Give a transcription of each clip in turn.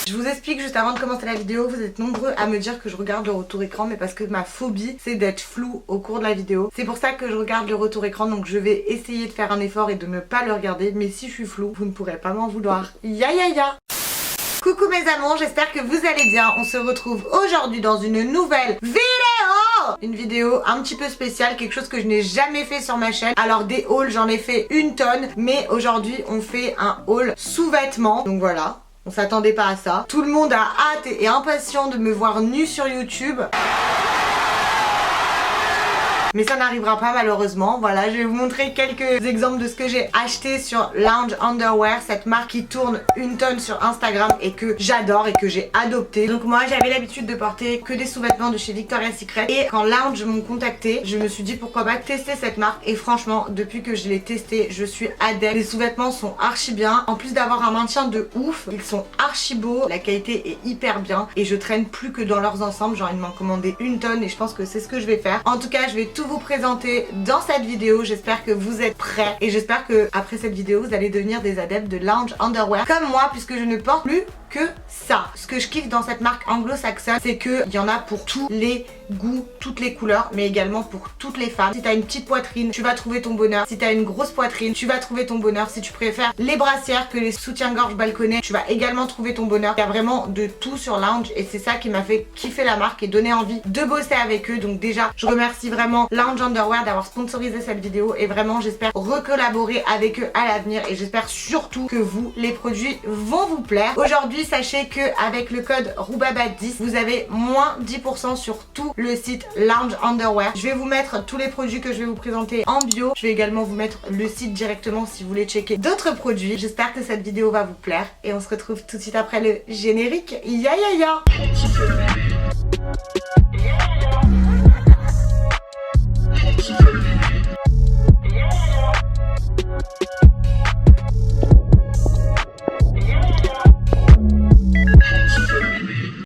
Je vous explique juste avant de commencer la vidéo, vous êtes nombreux à me dire que je regarde le retour écran, mais parce que ma phobie c'est d'être floue au cours de la vidéo. C'est pour ça que je regarde le retour écran, donc je vais essayer de faire un effort et de ne pas le regarder, mais si je suis floue, vous ne pourrez pas m'en vouloir. Ya ya ya. Coucou mes amours, j'espère que vous allez bien. On se retrouve aujourd'hui dans une nouvelle vidéo. Une vidéo un petit peu spéciale, quelque chose que je n'ai jamais fait sur ma chaîne. Alors des hauls, j'en ai fait une tonne, mais aujourd'hui on fait un haul sous-vêtements. Donc voilà, on s'attendait pas à ça. Tout le monde a hâte et est impatient de me voir nue sur YouTube. Mais ça n'arrivera pas malheureusement. Voilà, je vais vous montrer quelques exemples de ce que j'ai acheté sur Lounge Underwear, cette marque qui tourne une tonne sur Instagram et que j'adore et que j'ai adopté. Donc moi j'avais l'habitude de porter que des sous-vêtements de chez Victoria's Secret, et quand Lounge m'ont contacté, je me suis dit pourquoi pas tester cette marque, et franchement depuis que je l'ai testé, je suis adepte. Les sous-vêtements sont archi bien, en plus d'avoir un maintien de ouf, ils sont archi beaux, la qualité est hyper bien et je traîne plus que dans leurs ensembles. J'ai envie de m'en commander une tonne et je pense que c'est ce que je vais faire. En tout cas je vais tout vous présenter dans cette vidéo, j'espère que vous êtes prêts et j'espère que après cette vidéo vous allez devenir des adeptes de Lounge Underwear comme moi, puisque je ne porte plus que ça. Ce que je kiffe dans cette marque anglo-saxonne, c'est qu'il y en a pour tous les goûts, toutes les couleurs, mais également pour toutes les femmes. Si t'as une petite poitrine, tu vas trouver ton bonheur. Si t'as une grosse poitrine, tu vas trouver ton bonheur. Si tu préfères les brassières que les soutiens-gorge balconnés, tu vas également trouver ton bonheur. Il y a vraiment de tout sur Lounge et c'est ça qui m'a fait kiffer la marque et donner envie de bosser avec eux. Donc déjà, je remercie vraiment Lounge Underwear d'avoir sponsorisé cette vidéo et vraiment j'espère recollaborer avec eux à l'avenir et j'espère surtout que vous, les produits vont vous plaire. Aujourd'hui, sachez que avec le code RUBABA10 vous avez moins 10% sur tout le site Lounge Underwear. Je vais vous mettre tous les produits que je vais vous présenter en bio. Je vais également vous mettre le site directement si vous voulez checker d'autres produits. J'espère que cette vidéo va vous plaire et on se retrouve tout de suite après le générique. Ya ya ya.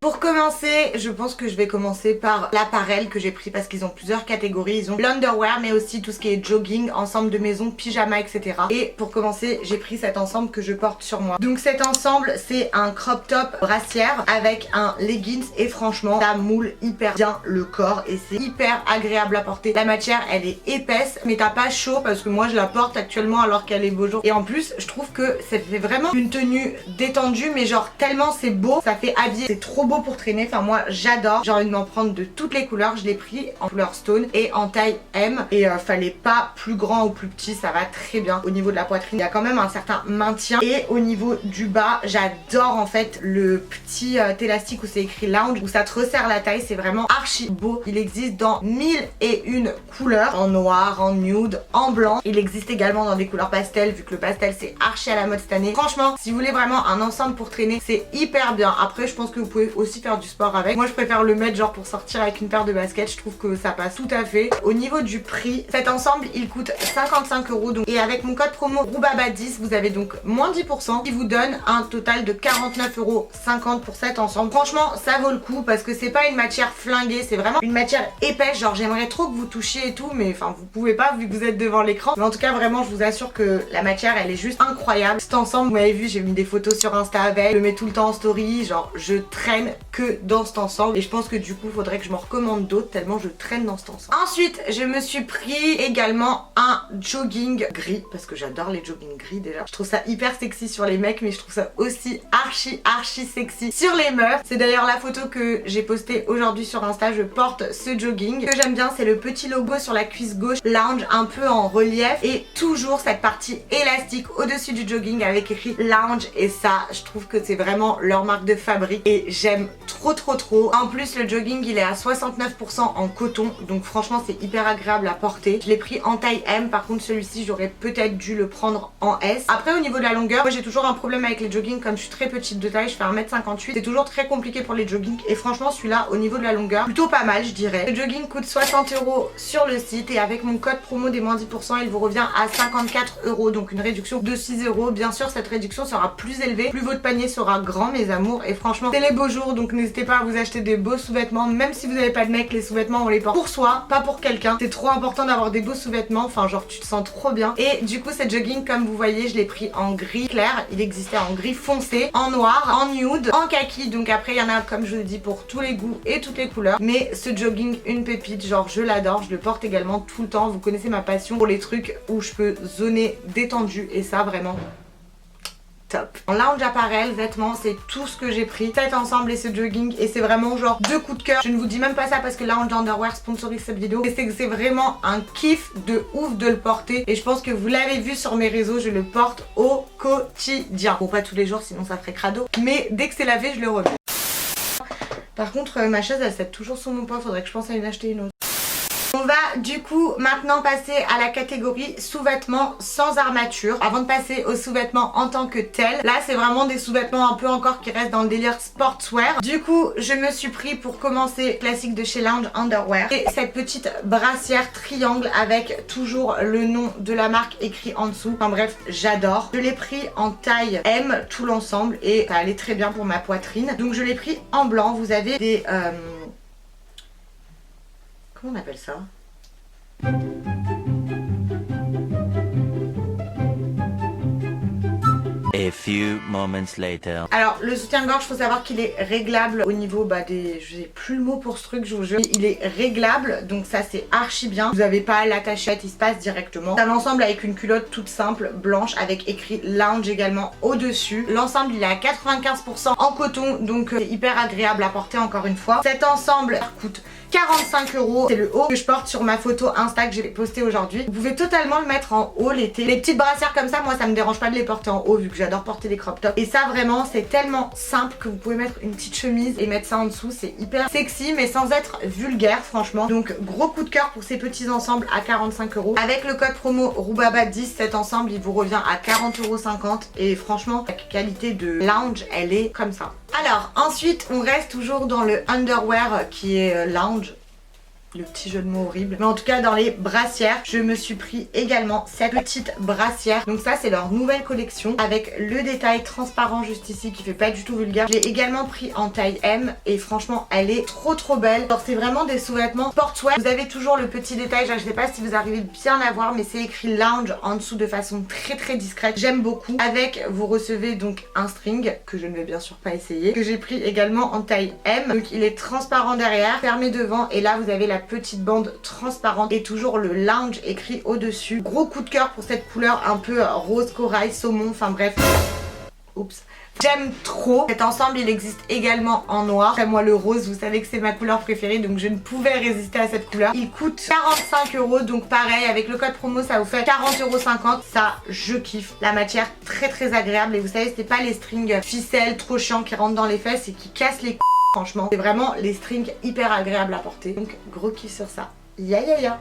Pour commencer, je pense que je vais commencer par l'appareil que j'ai pris parce qu'ils ont plusieurs catégories. Ils ont l'underwear mais aussi tout ce qui est jogging, ensemble de maison, pyjama, etc. Et pour commencer, j'ai pris cet ensemble que je porte sur moi. Donc cet ensemble, c'est un crop top brassière avec un leggings et franchement, ça moule hyper bien le corps et c'est hyper agréable à porter. La matière, elle est épaisse mais t'as pas chaud parce que moi je la porte actuellement alors qu'elle est beau jour. Et en plus, je trouve que ça fait vraiment une tenue détendue mais genre tellement c'est beau, ça fait habiller. C'est trop beau pour traîner, enfin moi j'adore, j'ai envie de m'en prendre de toutes les couleurs. Je l'ai pris en couleur stone et en taille M et fallait pas plus grand ou plus petit, ça va très bien. Au niveau de la poitrine il y a quand même un certain maintien et au niveau du bas j'adore en fait le petit élastique où c'est écrit Lounge, où ça te resserre la taille, c'est vraiment archi beau. Il existe dans 1001 couleurs, en noir, en nude, en blanc. Il existe également dans des couleurs pastel vu que le pastel c'est archi à la mode cette année. Franchement si vous voulez vraiment un ensemble pour traîner c'est hyper bien. Après je pense que vous pouvez aussi faire du sport avec. Moi je préfère le mettre genre pour sortir avec une paire de baskets, je trouve que ça passe tout à fait. Au niveau du prix, cet ensemble il coûte 55 € donc, et avec mon code promo RUBABA10 vous avez donc moins 10% qui vous donne un total de 49,50 € pour cet ensemble. Franchement ça vaut le coup parce que c'est pas une matière flinguée, c'est vraiment une matière épaisse, genre j'aimerais trop que vous touchiez et tout mais enfin vous pouvez pas vu que vous êtes devant l'écran, mais en tout cas vraiment je vous assure que la matière elle est juste incroyable. Cet ensemble vous m'avez vu, j'ai mis des photos sur Insta avec, je le mets tout le temps en story, genre je traîne que dans cet ensemble et je pense que du coup faudrait que je m'en recommande d'autres tellement je traîne dans cet ensemble. Ensuite je me suis pris également un jogging gris parce que j'adore les jogging gris déjà. Je trouve ça hyper sexy sur les mecs mais je trouve ça aussi archi sexy sur les meufs. C'est d'ailleurs la photo que j'ai postée aujourd'hui sur Insta, je porte ce jogging. Ce que j'aime bien c'est le petit logo sur la cuisse gauche Lounge un peu en relief et toujours cette partie élastique au-dessus du jogging avec écrit Lounge et ça je trouve que c'est vraiment leur marque de fabrique et j'aime trop. En plus le jogging il est à 69% en coton donc franchement c'est hyper agréable à porter. Je l'ai pris en taille M, par contre celui-ci j'aurais peut-être dû le prendre en S. Après au niveau de la longueur, moi j'ai toujours un problème avec les joggings comme je suis très petite de taille, je fais 1m58, c'est toujours très compliqué pour les joggings et franchement celui-là au niveau de la longueur plutôt pas mal je dirais. Le jogging coûte 60 € sur le site et avec mon code promo des moins 10% il vous revient à 54 € donc une réduction de 6 €. Bien sûr cette réduction sera plus élevée, plus votre panier sera grand mes amours et franchement c'est les beaux jours donc n'hésitez pas à vous acheter des beaux sous-vêtements. Même si vous n'avez pas de mec, les sous-vêtements on les porte pour soi, pas pour quelqu'un. C'est trop important d'avoir des beaux sous-vêtements, enfin genre tu te sens trop bien. Et du coup cette jogging, comme vous voyez, je l'ai pris en gris clair. Il existait en gris foncé, en noir, en nude, en kaki. Donc après il y en a, comme je vous le dis, pour tous les goûts et toutes les couleurs. Mais ce jogging, une pépite, genre je l'adore. Je le porte également tout le temps. Vous connaissez ma passion pour les trucs où je peux zoner détendu, et ça vraiment top. En lounge apparel, vêtements, c'est tout ce que j'ai pris. Cet ensemble et ce jogging, et c'est vraiment genre 2 coups de cœur. Je ne vous dis même pas ça parce que Lounge Underwear sponsorise cette vidéo, et c'est que c'est vraiment un kiff de ouf de le porter, et je pense que vous l'avez vu sur mes réseaux, je le porte au quotidien. Bon, pas tous les jours sinon ça ferait crado, mais dès que c'est lavé je le remets. Par contre ma chaise elle cède toujours sur mon poids, faudrait que je pense à en acheter une autre. On va du coup maintenant passer à la catégorie sous-vêtements sans armature. Avant de passer aux sous-vêtements en tant que tel, là c'est vraiment des sous-vêtements un peu encore qui restent dans le délire sportswear. Du coup je me suis pris pour commencer classique de chez Lounge Underwear, et cette petite brassière triangle avec toujours le nom de la marque écrit en dessous. Enfin bref, j'adore. Je l'ai pris en taille M tout l'ensemble, et ça allait très bien pour ma poitrine. Donc je l'ai pris en blanc. Vous avez des... comment on appelle ça? A few moments later. Alors le soutien-gorge, faut savoir qu'il est réglable au niveau des... je n'ai plus le mot pour ce truc, je vous jure. Il est réglable, donc ça c'est archi bien. Vous n'avez pas à l'attacher, il se passe directement. C'est un ensemble avec une culotte toute simple, blanche, avec écrit Lounge également au-dessus. L'ensemble il est à 95% en coton, donc c'est hyper agréable à porter encore une fois. Cet ensemble coûte 45 €. C'est le haut que je porte sur ma photo Insta que j'ai postée aujourd'hui. Vous pouvez totalement le mettre en haut l'été. Les petites brassières comme ça, moi ça me dérange pas de les porter en haut vu que j'adore porter des crop tops. Et ça vraiment c'est tellement simple que vous pouvez mettre une petite chemise et mettre ça en dessous. C'est hyper sexy mais sans être vulgaire franchement. Donc gros coup de cœur pour ces petits ensembles à 45 €. Avec le code promo Roubaba10, cet ensemble il vous revient à 40,50 € et franchement la qualité de Lounge elle est comme ça. Alors ensuite on reste toujours dans le underwear qui est Lounge. Le petit jeu de mots horrible. Mais en tout cas dans les brassières, je me suis pris également cette petite brassière. Donc ça c'est leur nouvelle collection avec le détail transparent juste ici qui fait pas du tout vulgaire. Je l'ai également pris en taille M et franchement elle est trop belle. Alors c'est vraiment des sous-vêtements sportswear. Vous avez toujours le petit détail, je sais pas si vous arrivez bien à voir mais c'est écrit Lounge en dessous de façon très discrète. J'aime beaucoup. Avec vous recevez donc un string que je ne vais bien sûr pas essayer. Que j'ai pris également en taille M. Donc il est transparent derrière, fermé devant et là vous avez la petite bande transparente et toujours le Lounge écrit au dessus. Gros coup de cœur pour cette couleur un peu rose corail, saumon, enfin bref. Oups. J'aime trop. Cet ensemble il existe également en noir. Après moi le rose, vous savez que c'est ma couleur préférée, donc je ne pouvais résister à cette couleur. Il coûte 45 €, donc pareil avec le code promo ça vous fait 40,50 €. Ça je kiffe. La matière très agréable et vous savez c'est pas les strings ficelles trop chiants qui rentrent dans les fesses et qui cassent les franchement. C'est vraiment les strings hyper agréables à porter. Donc gros kiff sur ça.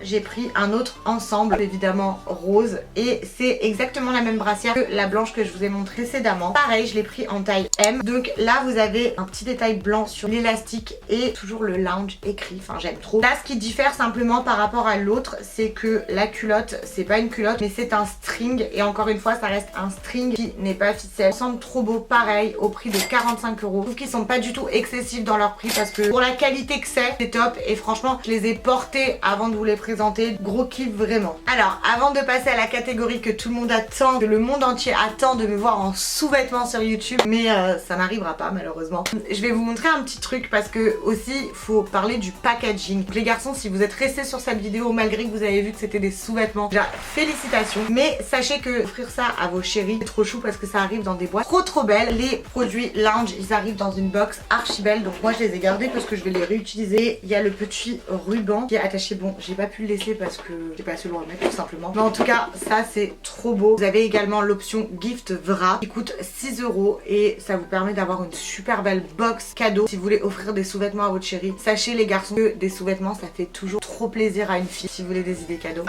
J'ai pris un autre ensemble évidemment rose et c'est exactement la même brassière que la blanche que je vous ai montré précédemment. Pareil je l'ai pris en taille M. Donc là vous avez un petit détail blanc sur l'élastique et toujours le Lounge écrit, enfin j'aime trop. Là ce qui diffère simplement par rapport à l'autre c'est que la culotte c'est pas une culotte mais c'est un string et encore une fois ça reste un string qui n'est pas ficelle. Ensemble trop beau, pareil au prix de 45 €. Je trouve qu'ils sont pas du tout excessifs dans leur prix parce que pour la qualité que c'est top et franchement je les ai portés avant de vous les présenter. Gros kiff vraiment. Alors avant de passer à la catégorie que tout le monde attend, que le monde entier attend de me voir en sous-vêtements sur YouTube, mais ça n'arrivera pas malheureusement. Je vais vous montrer un petit truc parce que aussi faut parler du packaging. Donc, les garçons si vous êtes restés sur cette vidéo malgré que vous avez vu que c'était des sous-vêtements, déjà félicitations. Mais sachez que offrir ça à vos chéris c'est trop chou parce que ça arrive dans des boîtes trop belles. Les produits Lounge ils arrivent dans une box archi belle donc moi je les ai gardés parce que je vais les réutiliser. Il y a le petit ruban qui est attaché. Bon j'ai pas pu le laisser parce que j'ai pas su le remettre tout simplement. Mais en tout cas ça c'est trop beau. Vous avez également l'option Gift Vra qui coûte 6 € et ça vous permet d'avoir une super belle box cadeau si vous voulez offrir des sous-vêtements à votre chérie. Sachez les garçons que des sous-vêtements ça fait toujours trop plaisir à une fille. Si vous voulez des idées cadeaux,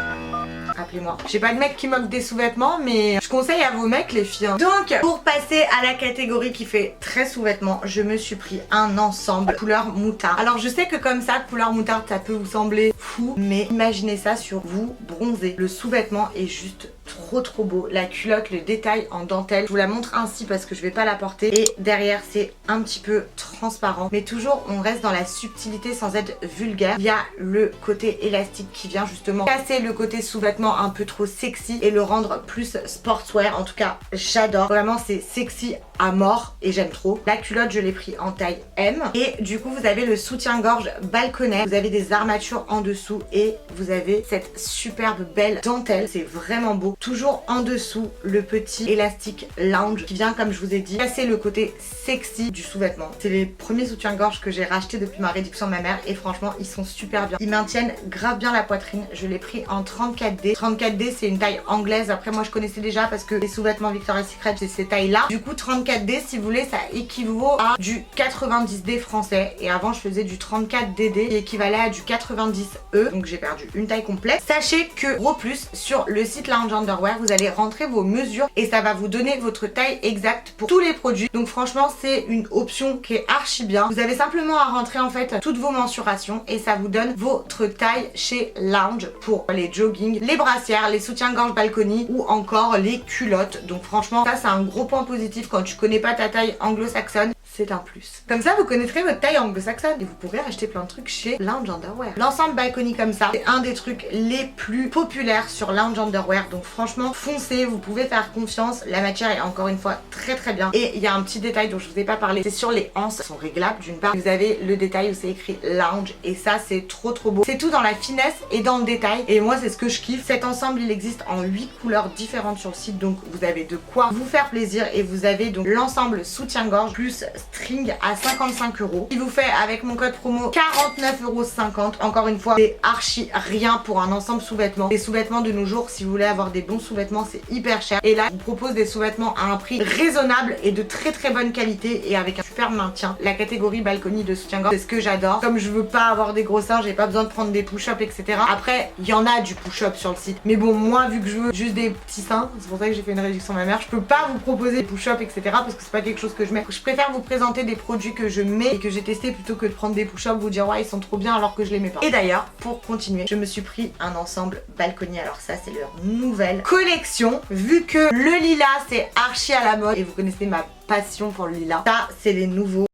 appelez-moi. J'ai pas de mec qui m'offre des sous-vêtements mais je conseille à vos mecs les filles. Donc pour passer à la catégorie qui fait très sous-vêtements, je me suis pris un ensemble couleur moutarde. Alors je sais que comme ça couleur moutarde ça peut vous sembler fou mais imaginez ça sur vous bronzé. Le sous-vêtement est juste trop beau. La culotte, le détail en dentelle, je vous la montre ainsi parce que je vais pas la porter. Et derrière c'est un petit peu transparent, mais toujours on reste dans la subtilité sans être vulgaire. Il y a le côté élastique qui vient justement casser le côté sous-vêtement un peu trop sexy et le rendre plus sportswear. En tout cas j'adore, vraiment c'est sexy à mort et j'aime trop. La culotte je l'ai pris en taille M et du coup vous avez le soutien-gorge balconnet, vous avez des armatures en dessous et vous avez cette superbe belle dentelle, c'est vraiment beau. Toujours en dessous le petit élastique lounge qui vient, comme je vous ai dit, casser le côté sexy du sous-vêtement. C'est les premiers soutiens-gorge que j'ai racheté depuis ma réduction de ma mère et franchement ils sont super bien. Ils maintiennent grave bien la poitrine. Je l'ai pris en 34D. 34D c'est une taille anglaise, après moi je connaissais déjà parce que les sous-vêtements Victoria's Secret c'est ces tailles là. Du coup 34D si vous voulez ça équivaut à du 90D français et avant je faisais du 34DD qui équivalait à du 90E, donc j'ai perdu une taille complète. Sachez que gros plus sur le site Lounge Underwear vous allez rentrer vos mesures et ça va vous donner votre taille exacte pour tous les produits, donc franchement c'est une option qui est archi bien. Vous avez simplement à rentrer en fait toutes vos mensurations et ça vous donne votre taille chez Lounge pour les jogging, les brassières, les soutiens-gorge balcony ou encore les culottes. Donc franchement ça c'est un gros point positif quand tu connais pas ta taille anglo-saxonne. C'est un plus. Comme ça, vous connaîtrez votre taille anglo-saxonne et vous pourrez acheter plein de trucs chez Lounge Underwear. L'ensemble balcony comme ça, c'est un des trucs les plus populaires sur Lounge Underwear. Donc franchement, foncez, vous pouvez faire confiance. La matière est encore une fois très bien. Et il y a un petit détail dont je vous ai pas parlé, c'est sur les anses. Elles sont réglables d'une part. Vous avez le détail où c'est écrit Lounge et ça c'est trop beau. C'est tout dans la finesse et dans le détail. Et moi c'est ce que je kiffe. Cet ensemble il existe en 8 couleurs différentes sur le site. Donc vous avez de quoi vous faire plaisir et vous avez donc l'ensemble soutien-gorge plus string à 55 €. Il vous fait avec mon code promo 49,50 €. Encore une fois, c'est archi rien pour un ensemble sous-vêtements. Les sous-vêtements de nos jours, si vous voulez avoir des bons sous-vêtements, c'est hyper cher. Et là, je vous propose des sous-vêtements à un prix raisonnable et de très bonne qualité et avec un super maintien. La catégorie balcony de soutien-gorge, c'est ce que j'adore. Comme je veux pas avoir des gros seins, j'ai pas besoin de prendre des push-ups, etc. Après, il y en a du push-up sur le site. Mais bon, moi, vu que je veux juste des petits seins, c'est pour ça que j'ai fait une réduction de ma mère, je peux pas vous proposer des push-ups, etc. parce que c'est pas quelque chose que je mets. Je préfère vous présenter des produits que je mets et que j'ai testé plutôt que de prendre des push-ups, vous dire ouais ils sont trop bien alors que je les mets pas. Et d'ailleurs pour continuer je me suis pris un ensemble balconnier, alors ça c'est leur nouvelle collection, vu que le lilas c'est archi à la mode et vous connaissez ma passion pour le lilas, ça c'est les nouveaux.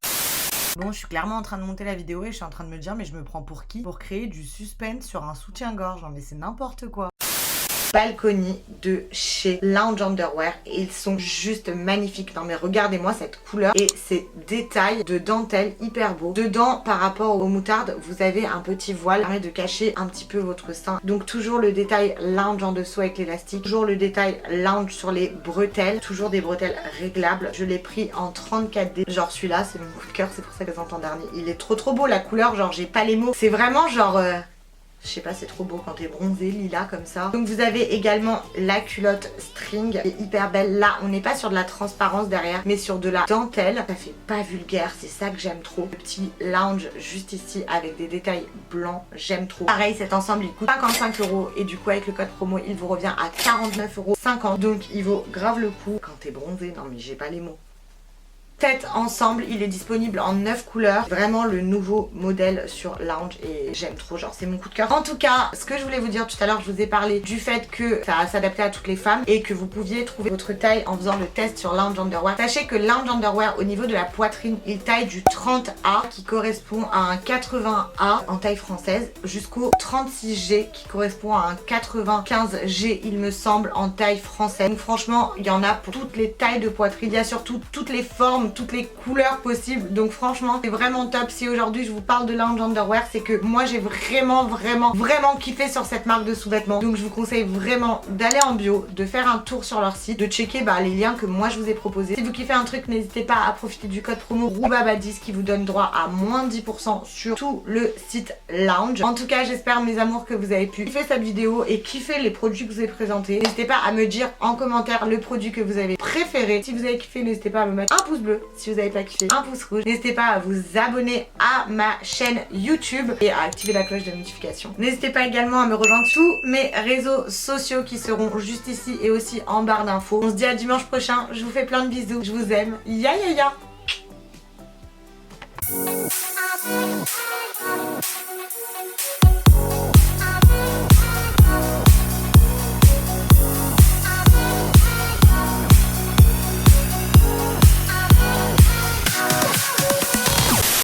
Bon, je suis clairement en train de monter la vidéo et je suis en train de me dire mais je me prends pour qui pour créer du suspense sur un soutien-gorge, non mais c'est n'importe quoi. Balcony de chez Lounge Underwear et ils sont juste magnifiques. Non mais regardez-moi cette couleur et ces détails de dentelle hyper beaux. Dedans par rapport aux moutardes vous avez un petit voile qui permet de cacher un petit peu votre sein. Donc toujours le détail lounge en dessous avec l'élastique, toujours le détail lounge sur les bretelles, toujours des bretelles réglables. Je l'ai pris en 34D, genre celui-là c'est mon coup de cœur, c'est pour ça qu'elles sont en dernier. Il est trop beau la couleur, genre j'ai pas les mots, c'est vraiment genre je sais pas, c'est trop beau quand t'es bronzé, lilas comme ça. Donc vous avez également la culotte string qui est hyper belle. Là, on n'est pas sur de la transparence derrière, mais sur de la dentelle. Ça fait pas vulgaire, c'est ça que j'aime trop. Le petit lounge juste ici avec des détails blancs, j'aime trop. Pareil, cet ensemble, il coûte 55 € et du coup, avec le code promo, il vous revient à 49,50 €. Donc il vaut grave le coup. Quand t'es bronzé, non mais j'ai pas les mots. Cet ensemble il est disponible en 9 couleurs, vraiment le nouveau modèle sur Lounge et j'aime trop, genre c'est mon coup de cœur. En tout cas ce que je voulais vous dire tout à l'heure, je vous ai parlé du fait que ça s'adaptait à toutes les femmes et que vous pouviez trouver votre taille en faisant le test sur Lounge Underwear. Sachez que Lounge Underwear au niveau de la poitrine il taille du 30A qui correspond à un 80A en taille française jusqu'au 36G qui correspond à un 95G il me semble en taille française. Donc franchement il y en a pour toutes les tailles de poitrine, il y a surtout toutes les formes, toutes les couleurs possibles, donc franchement c'est vraiment top. Si aujourd'hui je vous parle de Lounge Underwear, c'est que moi j'ai vraiment kiffé sur cette marque de sous-vêtements, donc je vous conseille vraiment d'aller en bio, de faire un tour sur leur site, de checker les liens que moi je vous ai proposés. Si vous kiffez un truc, n'hésitez pas à profiter du code promo ROUBABA10 qui vous donne droit à moins 10% sur tout le site Lounge. En tout cas j'espère mes amours que vous avez pu kiffer cette vidéo et kiffer les produits que je vous ai présentés. N'hésitez pas à me dire en commentaire le produit que vous avez préféré. Si vous avez kiffé, n'hésitez pas à me mettre un pouce bleu. Si vous n'avez pas kiffé, un pouce rouge. N'hésitez pas à vous abonner à ma chaîne YouTube et à activer la cloche de notification. N'hésitez pas également à me rejoindre sur mes réseaux sociaux qui seront juste ici et aussi en barre d'infos. On se dit à dimanche prochain. Je vous fais plein de bisous. Je vous aime. Ya ya ya.